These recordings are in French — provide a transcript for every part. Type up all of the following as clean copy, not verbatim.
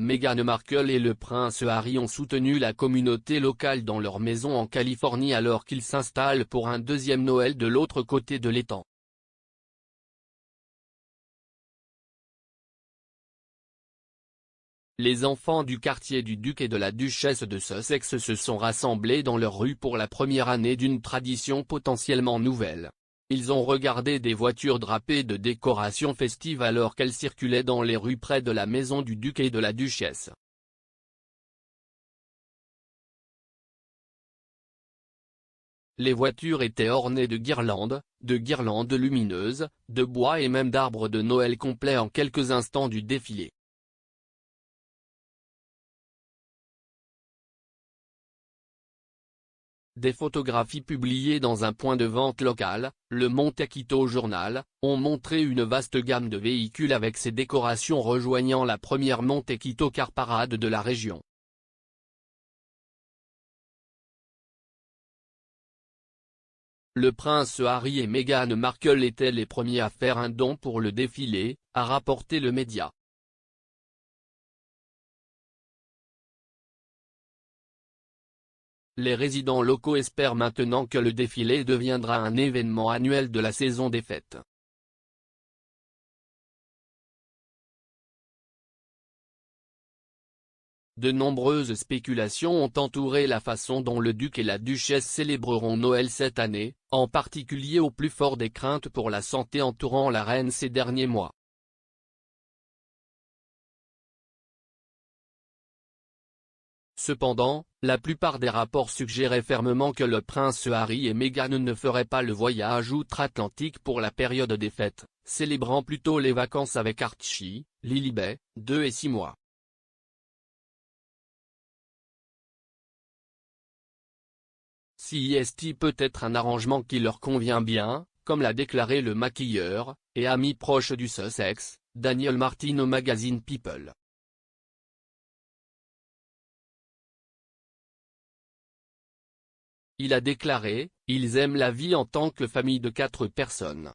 Meghan Markle et le prince Harry ont soutenu la communauté locale dans leur maison en Californie alors qu'ils s'installent pour un deuxième Noël de l'autre côté de l'étang. Les enfants du quartier du duc et de la duchesse de Sussex se sont rassemblés dans leur rue pour la première année d'une tradition potentiellement nouvelle. Ils ont regardé des voitures drapées de décorations festives alors qu'elles circulaient dans les rues près de la maison du duc et de la duchesse. Les voitures étaient ornées de guirlandes lumineuses, de bois et même d'arbres de Noël complets en quelques instants du défilé. Des photographies publiées dans un point de vente local, le Montecito Journal, ont montré une vaste gamme de véhicules avec ces décorations rejoignant la première Montecito Car Parade de la région. Le prince Harry et Meghan Markle étaient les premiers à faire un don pour le défilé, a rapporté le média. Les résidents locaux espèrent maintenant que le défilé deviendra un événement annuel de la saison des fêtes. De nombreuses spéculations ont entouré la façon dont le duc et la duchesse célébreront Noël cette année, en particulier au plus fort des craintes pour la santé entourant la reine ces derniers mois. Cependant, la plupart des rapports suggéraient fermement que le prince Harry et Meghan ne feraient pas le voyage outre-Atlantique pour la période des fêtes, célébrant plutôt les vacances avec Archie, Lilibet, 2 et 6 mois. CEST peut être un arrangement qui leur convient bien, comme l'a déclaré le maquilleur, et ami proche du Sussex, Daniel Martin au magazine People. Il a déclaré, « Ils aiment la vie en tant que famille de 4 personnes.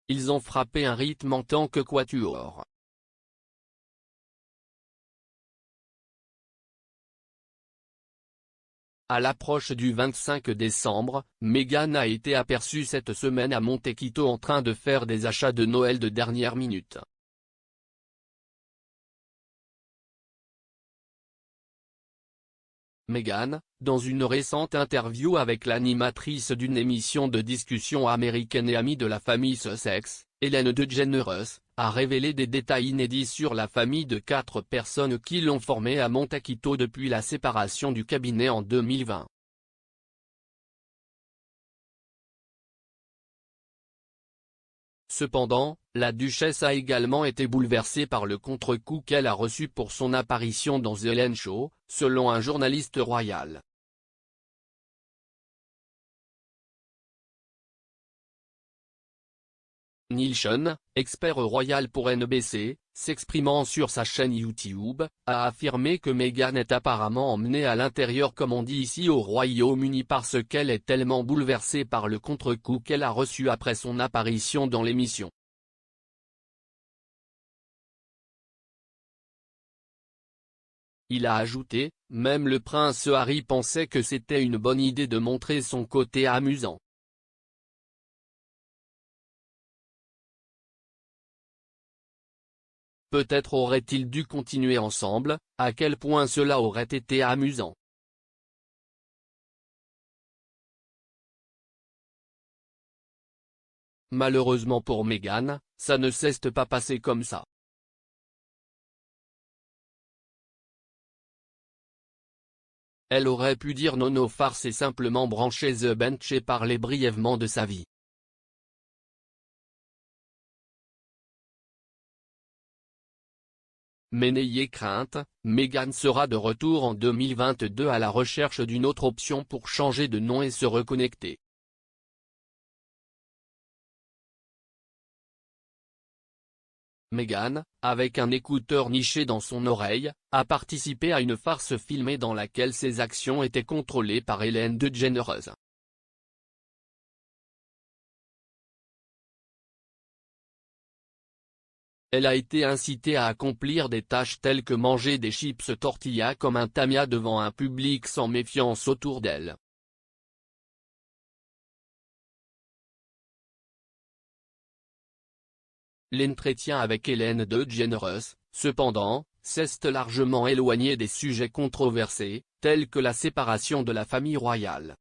Ils ont frappé un rythme en tant que quatuor. » À l'approche du 25 décembre, Meghan a été aperçue cette semaine à Montecito en train de faire des achats de Noël de dernière minute. Meghan, dans une récente interview avec l'animatrice d'une émission de discussion américaine et amie de la famille Sussex, Ellen DeGeneres, a révélé des détails inédits sur la famille de 4 personnes qui l'ont formée à Montecito depuis la séparation du cabinet en 2020. Cependant, la duchesse a également été bouleversée par le contre-coup qu'elle a reçu pour son apparition dans The Ellen Show, selon un journaliste royal. Neil Sean, expert royal pour NBC, s'exprimant sur sa chaîne YouTube, a affirmé que Meghan est apparemment emmenée à l'intérieur comme on dit ici au Royaume-Uni parce qu'elle est tellement bouleversée par le contre-coup qu'elle a reçu après son apparition dans l'émission. Il a ajouté, « Même le prince Harry pensait que c'était une bonne idée de montrer son côté amusant. Peut-être auraient-ils dû continuer ensemble, à quel point cela aurait été amusant. » Malheureusement pour Meghan, ça ne s'est pas passé comme ça. Elle aurait pu dire non aux farces et simplement brancher The Bench et parler brièvement de sa vie. Mais n'ayez crainte, Meghan sera de retour en 2022 à la recherche d'une autre option pour changer de nom et se reconnecter. Meghan, avec un écouteur niché dans son oreille, a participé à une farce filmée dans laquelle ses actions étaient contrôlées par Ellen DeGeneres. Elle a été incitée à accomplir des tâches telles que manger des chips tortilla comme un Tamia devant un public sans méfiance autour d'elle. L'entretien avec Ellen DeGeneres, cependant, s'est largement éloigné des sujets controversés, tels que la séparation de la famille royale.